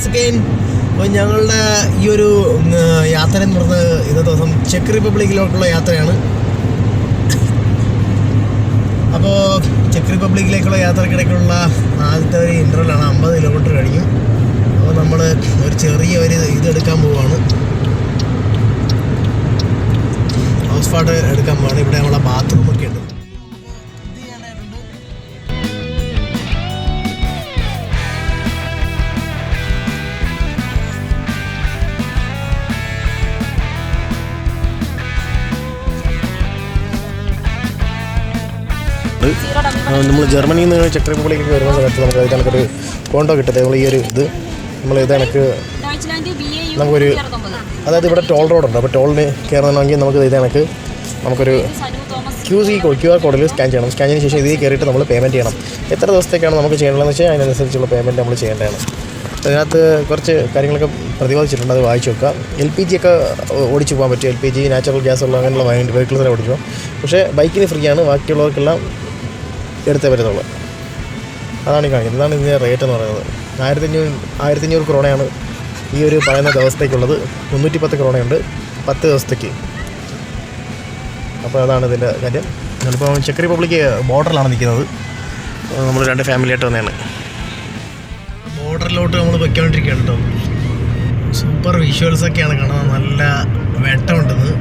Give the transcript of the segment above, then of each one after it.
Once again. അപ്പോൾ ഞങ്ങളുടെ ഈ ഒരു യാത്ര എന്ന് പറഞ്ഞത് ഇന്നത്തെ ദിവസം ചെക്ക് റിപ്പബ്ലിക്കിലോട്ടുള്ള യാത്രയാണ്. അപ്പോൾ ചെക്ക് റിപ്പബ്ലിക്കിലേക്കുള്ള യാത്രക്കിടയ്ക്കുള്ള ആദ്യത്തെ ഒരു ഇൻ്റർവെല്ലാണ്. 50 കിലോമീറ്റർ കഴിഞ്ഞു. അപ്പോൾ നമ്മൾ ഒരു ചെറിയ ഒരു ഇതെടുക്കാൻ പോവുകയാണ്, ഹൗസ് പാട്ട് എടുക്കാൻ പോവാണ്. ഇവിടെ നമ്മളെ ബാത്റൂമൊക്കെ ഉണ്ട്. നമ്മൾ ജർമ്മനിയിൽ നിന്ന് ചെക്ക് റിപ്പബ്ലിക്കിലേക്ക് വരുന്ന സമയത്ത് നമുക്ക് ഇത് കണക്കൊരു കോണ്ടോ കിട്ടത്തെ. നമ്മൾ ഈ ഒരു ഇത് നമ്മൾ ഇത് കണക്ക് നമുക്കൊരു, അതായത് ഇവിടെ ടോൾ റോഡുണ്ട്. അപ്പോൾ ടോളിന് കയറണമെങ്കിൽ നമുക്ക് ഇത് കണക്ക് നമുക്കൊരു QR കോഡിൽ സ്കാൻ ചെയ്യണം. സ്കാൻ ചെയ്തതിന് ശേഷം ഇതിൽ കയറിയിട്ട് നമ്മൾ പേയ്മെൻറ്റ് ചെയ്യണം. എത്ര ദിവസത്തേക്കാണ് നമുക്ക് ചെയ്യേണ്ടതെന്ന് വെച്ചാൽ അതിനനുസരിച്ചുള്ള പേയ്മെൻറ്റ് നമ്മൾ ചെയ്യേണ്ടതാണ്. അതിനകത്ത് കുറച്ച് കാര്യങ്ങളൊക്കെ പ്രതിപാദിച്ചിട്ടുണ്ട്, അത് വായിച്ചു വെക്കുക. LPG ഒക്കെ ഓടിച്ചു പോകാൻ പറ്റും. LPG, നാച്ചുറൽ ഗ്യാസ് ഉള്ള അങ്ങനെയുള്ള വെഹിക്കിൾസിനെ ഓടിച്ചു പോകാം. പക്ഷേ ബൈക്കിന് ഫ്രീ ആണ്, ബാക്കിയുള്ളവർക്കെല്ലാം എടുത്തേ പറ്റത്തുള്ളൂ. അതാണ് ഈ കാണിക്കുന്നത്. ഇതാണ് ഇതിൻ്റെ റേറ്റ് എന്ന് പറയുന്നത്. 1500 ക്രോണയാണ് ഈ ഒരു പറയുന്ന ദിവസത്തേക്കുള്ളത്. 310 ക്രോണയുണ്ട് 10 ദിവസത്തേക്ക്. അപ്പോൾ അതാണ് ഇതിൻ്റെ കാര്യം. ഞാനിപ്പോൾ ചെക്ക് റിപ്പബ്ലിക്ക് ബോർഡറിലാണ് നിൽക്കുന്നത്. നമ്മൾ 2 ഫാമിലിയായിട്ട് വന്നതാണ്. ബോർഡറിലോട്ട് നമ്മൾ പൊയ്ക്കൊണ്ടിരിക്കുകയാണ് കേട്ടോ. സൂപ്പർ വിഷ്വൽസൊക്കെയാണ് കാണുന്നത്. നല്ല വെട്ടമുണ്ടെന്ന്,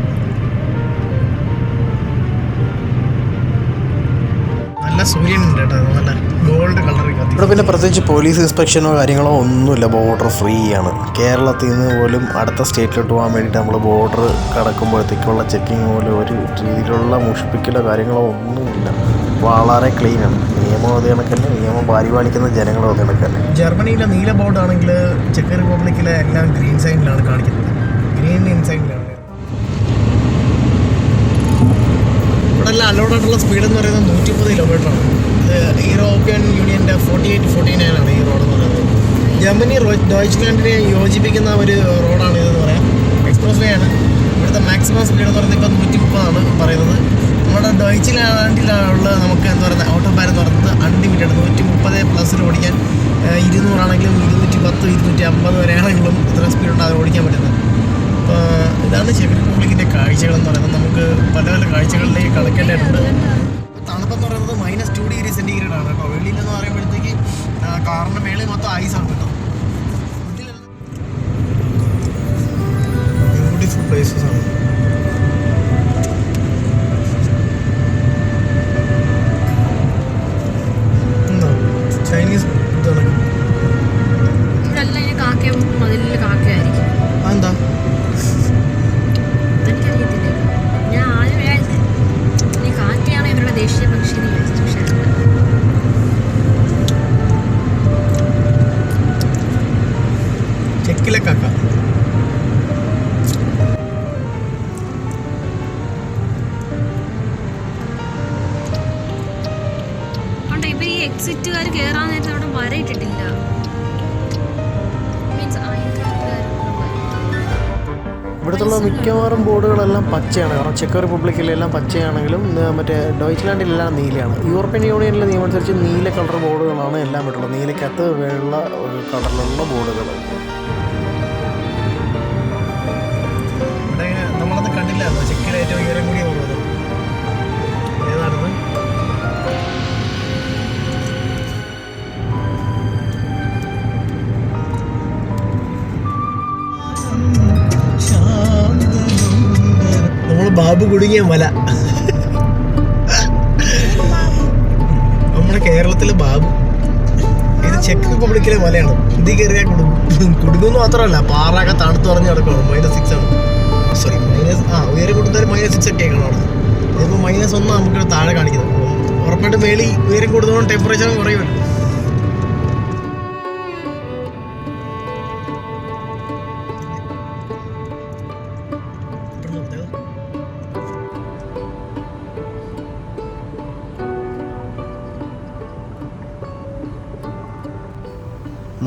നല്ല സൂര്യനുണ്ട് കേട്ടോ. നല്ല ഗോൾഡ് കളർ. ഇവിടെ പിന്നെ പ്രത്യേകിച്ച് പോലീസ് ഇൻസ്പെക്ഷനോ കാര്യങ്ങളോ ഒന്നുമില്ല. ബോർഡർ ഫ്രീ ആണ്. കേരളത്തിൽ നിന്ന് പോലും അടുത്ത സ്റ്റേറ്റിലോട്ട് പോകാൻ വേണ്ടിയിട്ട് നമ്മൾ ബോർഡർ കടക്കുമ്പോഴത്തേക്കുള്ള ചെക്കിങ് പോലും ഒരു രീതിയിലുള്ള മുഷിപ്പിക്കലോ കാര്യങ്ങളോ ഒന്നുമില്ല. വളരെ ക്ലീനാണ്. നിയമം അത് കണക്കന്നെ, നിയമം പരിപാലിക്കുന്ന ജനങ്ങളും അത് കണക്കന്നെ. ജർമ്മനിയിലെ നീല ബോർഡാണെങ്കിൽ ചെക്ക് റിപ്പബ്ലിക്കിലെ എല്ലാം ഗ്രീൻ സൈനിലാണ് കാണിക്കുന്നത്. ഗ്രീൻ ഇൻസൈനിലാണ്. ഇവിടെ എല്ലാം അലോഡായിട്ടുള്ള സ്പീഡ് എന്ന് പറയുന്നത് 130 കിലോമീറ്ററാണ്. ഇത് യൂറോപ്യൻ യൂണിയൻ്റെ 48-49 ഈ റോഡെന്ന് പറയുന്നത്. ജർമ്മനി ഡോയ്ച്ച്ലാൻഡിനെ യോജിപ്പിക്കുന്ന ഒരു റോഡാണ് ഇതെന്ന് പറയാം. എക്സ്പ്രസ് വേ ആണ്. ഇവിടുത്തെ മാക്സിമം സ്പീഡ് എന്ന് പറയുന്നത് ഇപ്പോൾ 130 പറയുന്നത്. നമ്മുടെ ഡോയ്ച്ച്ലാൻഡിലുള്ള നമുക്ക് എന്താ പറയുന്നത് ഓട്ടോബാൻ എന്ന് പറയുന്നത് അൺലിമിറ്റഡ് 130+ ഓടിക്കാൻ 200 ആണെങ്കിലും 210, 250 വരെയാണെങ്കിലും ഇത്ര സ്പീഡുണ്ട് അത് ഓടിക്കാൻ പറ്റുന്നത്. അപ്പോൾ ഇതാണ് ചെക്ക് റിപ്പബ്ലിക്കിൻ്റെ കാഴ്ചകളെന്ന് പറയുന്നത്. നമുക്ക് പല പല കാഴ്ചകളിലേക്ക് കളക്കേണ്ടതായിട്ടുണ്ട്. തണുപ്പെന്ന് പറയുന്നത് -2 ഡിഗ്രി സെൻറ്റിഗ്രേഡ് ആണ് കേട്ടോ. വെളിയിലെന്ന് പറയുമ്പോഴത്തേക്ക് കാറിൻ്റെ മേളിൽ മൊത്തം ഐസാണ് കേട്ടോ. ബ്യൂട്ടിഫുൾ പ്ലേസസ് ആണ്. ചൈനീസ് ഇതാണ്. എന്താ ദേശീയ പക്ഷി ചെക്കിലെ കാക്ക. ഇപ്പൊ ഈ എക്സിറ്റുകാർ കേറാൻ നേരത്തെ അവിടെ വരയിട്ടിട്ടില്ല. ഇവിടുത്തുള്ള മിക്കവാറും ബോർഡുകളെല്ലാം പച്ചയാണ്. കാരണം ചെക്ക് റിപ്പബ്ലിക്കിലെല്ലാം പച്ചയാണെങ്കിലും മറ്റേ ഡോയ്ച്ച്ലാൻഡിലെല്ലാം നീലയാണ്. യൂറോപ്യൻ യൂണിയനിലെ നിയമം അനുസരിച്ച് നീല കളർ ബോർഡുകളാണ് എല്ലാം ഇട്ടുള്ളത്. നീലക്കകത്ത് വെള്ള കളറിലുള്ള ബോർഡുകൾ. ഇവിടെ നമ്മളത് കണ്ടില്ലായിരുന്നു. ചെക്കിലെ ഏറ്റവും ഉയരം കൂടി പോകുന്നത് ഏതാണെന്ന്. നമ്മൾ ബാബു കുടുങ്ങിയ മല. നമ്മുടെ കേരളത്തിലെ ബാബു. ഇത് ചെക്ക് റിപ്പബ്ലിക്കിലെ മലയാണ്. ഇതിൽ കയറിയാൽ കുടുങ്ങുന്നു മാത്രമല്ല, പാറൊക്കെ തണുത്ത് പറഞ്ഞ് നടക്കണം. -6 ആണ്. സോറി ഉയരം കൂടുതൽ -6 ഒക്കെ കാണാണ്. ഇതിപ്പോൾ -1 നമുക്ക് താഴെ കാണിക്കുന്നത്. ഉറപ്പായിട്ട് മേളി ഉയരം കൂടുതലും ടെമ്പറേച്ചർ കുറയുമല്ലോ.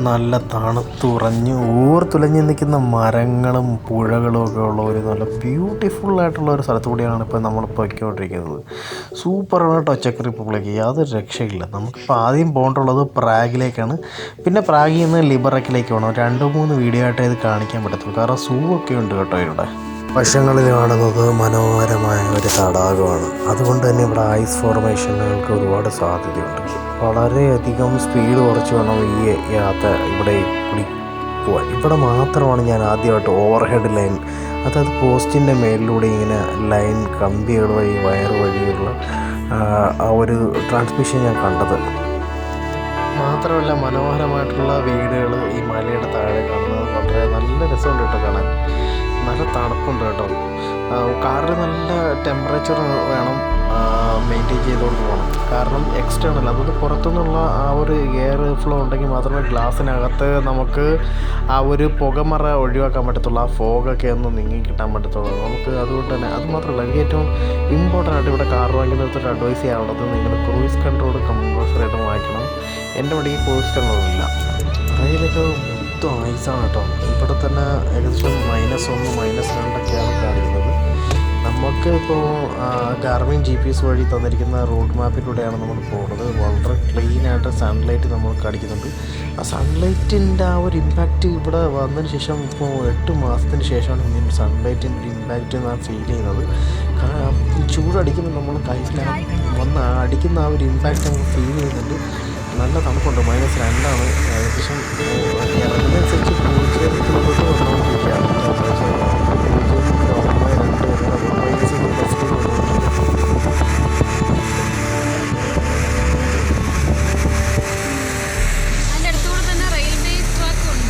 നല്ല തണുത്തുറഞ്ഞ് ഊർത്തുലഞ്ഞ് നിൽക്കുന്ന മരങ്ങളും പുഴകളും ഒക്കെ ഉള്ള ഒരു നല്ല ബ്യൂട്ടിഫുള്ളായിട്ടുള്ള ഒരു സ്ഥലത്തു കൂടിയാണ് ഇപ്പോൾ നമ്മൾ പൊയ്ക്കൊണ്ടിരിക്കുന്നത്. സൂപ്പറാണ് കേട്ടോ ചെക്ക് റിപ്പബ്ലിക്, യാതൊരു രക്ഷയില്ല. നമുക്കിപ്പോൾ ആദ്യം പോകേണ്ടുള്ളത് പ്രാഗിലേക്കാണ്. പിന്നെ പ്രാഗിൽ നിന്ന് ലിബറക്കിലേക്ക് പോകണം. 2-3 വീഡിയോ ആയിട്ടേ ഇത് കാണിക്കാൻ പറ്റത്തുള്ളൂ, കാരണം സൂ ഒക്കെ ഉണ്ട് കേട്ടോ ഇവിടെ. വശങ്ങളിൽ കാണുന്നത് മനോഹരമായ ഒരു തടാകമാണ്. അതുകൊണ്ട് തന്നെ ഇവിടെ ഐസ് ഫോർമേഷനുകൾക്ക് ഒരുപാട് സാധ്യതയുണ്ട്. വളരെയധികം സ്പീഡ് കുറച്ച് വേണം ഈ യാത്ര ഇവിടെ കൂടി പോകാൻ. ഇവിടെ മാത്രമാണ് ഞാൻ ആദ്യമായിട്ട് ഓവർഹെഡ് ലൈൻ, അതായത് പോസ്റ്റിൻ്റെ മേലിലൂടെ ഇങ്ങനെ ലൈൻ കമ്പികൾ വഴി വയർ വഴിയുള്ള ആ ഒരു ട്രാൻസ്മിഷൻ ഞാൻ കണ്ടത്. മാത്രമല്ല മനോഹരമായിട്ടുള്ള വീടുകൾ ഈ മലയുടെ താഴെ കാണുന്നത് വളരെ നല്ല രസമുണ്ട് കേട്ടോ കാണാൻ. നല്ല തണുപ്പുണ്ട് കേട്ടോ. കാറിൽ നല്ല ടെമ്പറേച്ചർ വേണം മെയിൻറ്റെയിൻ ചെയ്തുകൊണ്ട് പോകണം, കാരണം എക്സ്റ്റേണൽ, അതായത് പുറത്തുനിന്നുള്ള ആ ഒരു എയർ ഫ്ലോ ഉണ്ടെങ്കിൽ മാത്രമേ ഗ്ലാസ്സിനകത്ത് നമുക്ക് ആ ഒരു പുകമറ ഒഴിവാക്കാൻ പറ്റത്തുള്ളൂ, ആ ഫോഗൊക്കെ ഒന്ന് നീങ്ങി കിട്ടാൻ പറ്റത്തുള്ളൂ നമുക്ക്. അതുകൊണ്ട് തന്നെ അത് മാത്രമല്ല, എനിക്ക് ഏറ്റവും ഇമ്പോർട്ടൻ്റ് ആയിട്ട് ഇവിടെ കാർ വാങ്ങിക്കുന്നതിൽ അഡ്വൈസ് ചെയ്യാനുള്ളത്, നിങ്ങൾ ക്രൂയിസ് കൺട്രോൾ കമ്പൾസറിയായിട്ട് വാങ്ങിക്കണം. എൻ്റെ വണ്ടിക്ക് ക്രൂയിസ് കൺട്രോൾ ഇല്ല. റെയിലൊക്കെ മൊത്തം ഐസാണ് കേട്ടോ. ഇവിടെ തന്നെ ഏകദേശം -1, -2 കാണിക്കുന്നത്. നമുക്ക് ഇപ്പോൾ ഗാർമിൻ GPS വഴി തന്നിരിക്കുന്ന റൂട്ട് മാപ്പിലൂടെയാണ് നമ്മൾ പോകുന്നത്. വളരെ ക്ലീനായിട്ട് സൺലൈറ്റ് നമ്മൾക്ക് അടിക്കുന്നുണ്ട്. ആ സൺലൈറ്റിൻ്റെ ആ ഒരു ഇമ്പാക്റ്റ് ഇവിടെ വന്നതിന് ശേഷം, ഇപ്പോൾ 8 മാസത്തിന് ശേഷമാണ് ഇങ്ങനെ സൺലൈറ്റിൻ്റെ ഒരു ഇമ്പാക്റ്റ് ഞാൻ ഫീൽ ചെയ്യുന്നത്. ചൂടടിക്കുമ്പോൾ നമ്മൾ കയ്യിൽ വന്ന് അടിക്കുന്ന ആ ഒരു ഇമ്പാക്റ്റ് നമുക്ക് ഫീൽ ചെയ്യുന്നുണ്ട്. നല്ല തണുപ്പുണ്ട്. -2 ഏകദേശം ഇറങ്ങുന്നതനുസരിച്ച് 0 കിലോമീറ്റർ വന്നുകൊണ്ടിരിക്കുകയാണ്. അതിന്റെ അടുത്തുകൂടെ തന്നെ റെയിൽവേ ട്രാക്ക് ഉണ്ട്.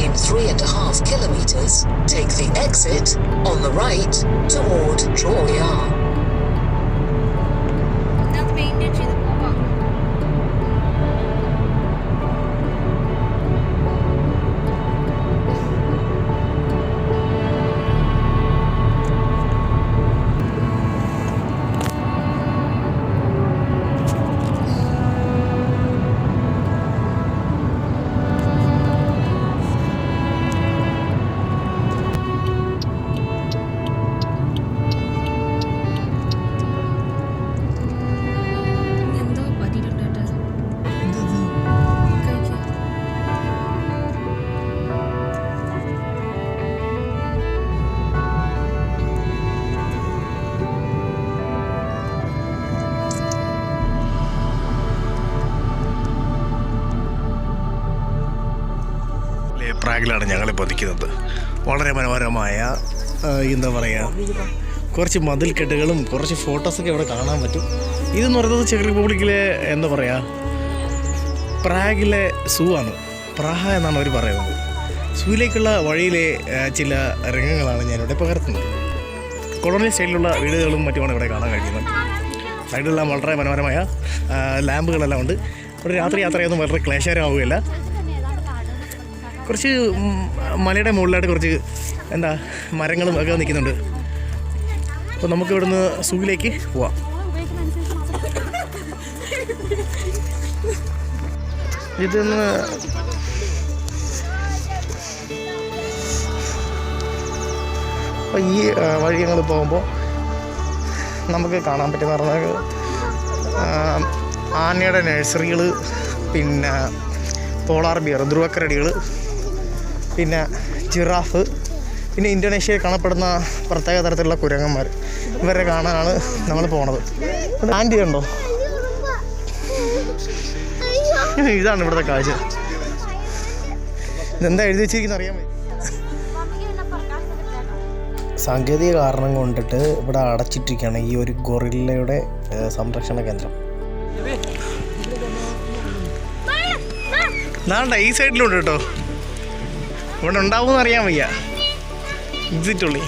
In 3.5 kilometers, take the exit on the right toward Troya. ഇതിനകത്ത് മെയിൻറ്റെയിൻ ചെയ്ത് പോവാം. എന്തോ പറ്റിയിട്ടുണ്ട് കേട്ടോ. കഴിക്ക്. പ്രാഗിലാണ് ഞങ്ങളിപ്പോൾ നിൽക്കുന്നത്. വളരെ മനോഹരമായ എന്താ പറയുക, കുറച്ച് മതിൽക്കെട്ടുകളും കുറച്ച് ഫോട്ടോസൊക്കെ ഇവിടെ കാണാൻ പറ്റും. ഇതെന്ന് പറയുന്നത് ചെക്ക് റിപ്പബ്ലിക്കിലെ എന്താ പറയുക, പ്രാഗിലെ സൂ ആണ്. പ്രാഹ എന്നാണ് അവർ പറയുന്നത്. സൂയിലേക്കുള്ള വഴിയിലെ ചില രംഗങ്ങളാണ് ഞാനിവിടെ പകർത്തുന്നത്. കൊളോണിയൽ സ്റ്റൈലിലുള്ള വീടുകളും മറ്റുമാണ് ഇവിടെ കാണാൻ കഴിയുന്നത്. സൈഡിലെല്ലാം വളരെ മനോഹരമായ ലാമ്പുകളെല്ലാം ഉണ്ട്. ഇവിടെ രാത്രി യാത്രയൊന്നും വളരെ ക്ലേശകരമാവുകയില്ല. കുറച്ച് മലയുടെ മുകളിലായിട്ട് കുറച്ച് എന്താ മരങ്ങളും ഒക്കെ നിൽക്കുന്നുണ്ട്. അപ്പോൾ നമുക്ക് ഇവിടുന്ന് സൂയിലേക്ക് പോവാം. ഇതൊന്ന് അപ്പോൾ ഈ വഴി ഞങ്ങൾ പോകുമ്പോൾ നമുക്ക് കാണാൻ പറ്റുന്ന പറഞ്ഞാൽ ആനയുടെ നഴ്സറികൾ, പിന്നെ പോളാർ ബിയർ, ധ്രുവക്കരടികൾ, പിന്നെ ജിറാഫ്, പിന്നെ ഇന്തോനേഷ്യയിൽ കാണപ്പെടുന്ന പ്രത്യേക തരത്തിലുള്ള കുരങ്ങന്മാർ, ഇവരെ കാണാനാണ് നമ്മൾ പോണത്. ആൻറ്റി കണ്ടോ, ഇതാണ് ഇവിടുത്തെ കാഴ്ച. ഇതെന്താ എഴുതി വെച്ചിരിക്കുന്ന അറിയാൻ പറ്റും. സാങ്കേതിക കാരണം കൊണ്ടിട്ട് ഇവിടെ അടച്ചിട്ടിരിക്കുകയാണ് ഈ ഒരു ഗൊറില്ലയുടെ സംരക്ഷണ കേന്ദ്രം. നാണ്ട ഈ സൈഡിലുണ്ട് കേട്ടോ. ഇവിടെ ഉണ്ടാവുമെന്ന് അറിയാൻ വയ്യ. എക്സിറ്റ് ഉള്ളി.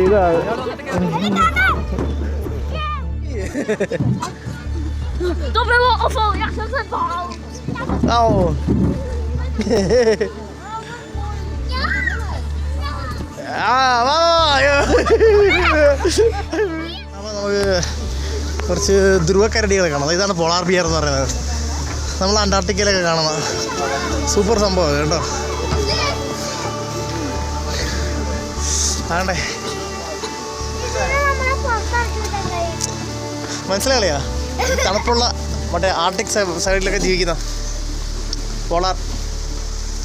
ഇതാണ്都被我 offer 养生城堡。 ഓ അപ്പോൾ നമുക്ക് കുറച്ച് ധ്രുവക്കരടികളെ കാണാം. ഇതാണ് പോളാർ ബിയർ എന്ന് പറയുന്നത്. നമ്മൾ അന്റാർട്ടിക്കയിലൊക്കെ കാണുന്ന സൂപ്പർ സംഭവം കേട്ടോ. ആണ്ടേ മനസ്സിലാളിയാ തണുപ്പുള്ള മറ്റേ ആർട്ടിക് സൈഡിലൊക്കെ ജീവിക്കുന്ന പോളാർ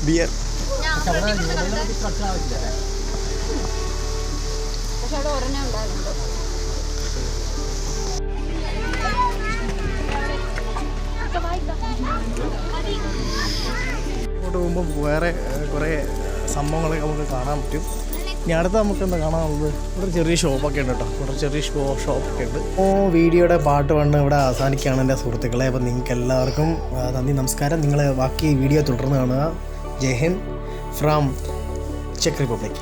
ബിയർ. ഇങ്ങോട്ട് പോകുമ്പോൾ വേറെ കുറേ സംഭവങ്ങളൊക്കെ നമുക്ക് കാണാൻ പറ്റും. ഇനി അടുത്ത് നമുക്ക് എന്താ കാണാനുള്ളത്? ഇവിടെ ചെറിയ ഷോപ്പൊക്കെ ഉണ്ട് കേട്ടോ. ഇവിടെ ചെറിയ ഷോപ്പൊക്കെ ഉണ്ട്. വീഡിയോയുടെ പാട്ട് വണ്ണ് ഇവിടെ അവസാനിക്കുകയാണ് എൻ്റെ സുഹൃത്തുക്കളെ. അപ്പോൾ നിങ്ങൾക്ക് എല്ലാവർക്കും നന്ദി, നമസ്കാരം. നിങ്ങൾ ബാക്കി വീഡിയോ തുടർന്ന് കാണുക. ജയ് ഹിന്ദ് ഫ്രം ചെക്ക് റിപ്പബ്ലിക്.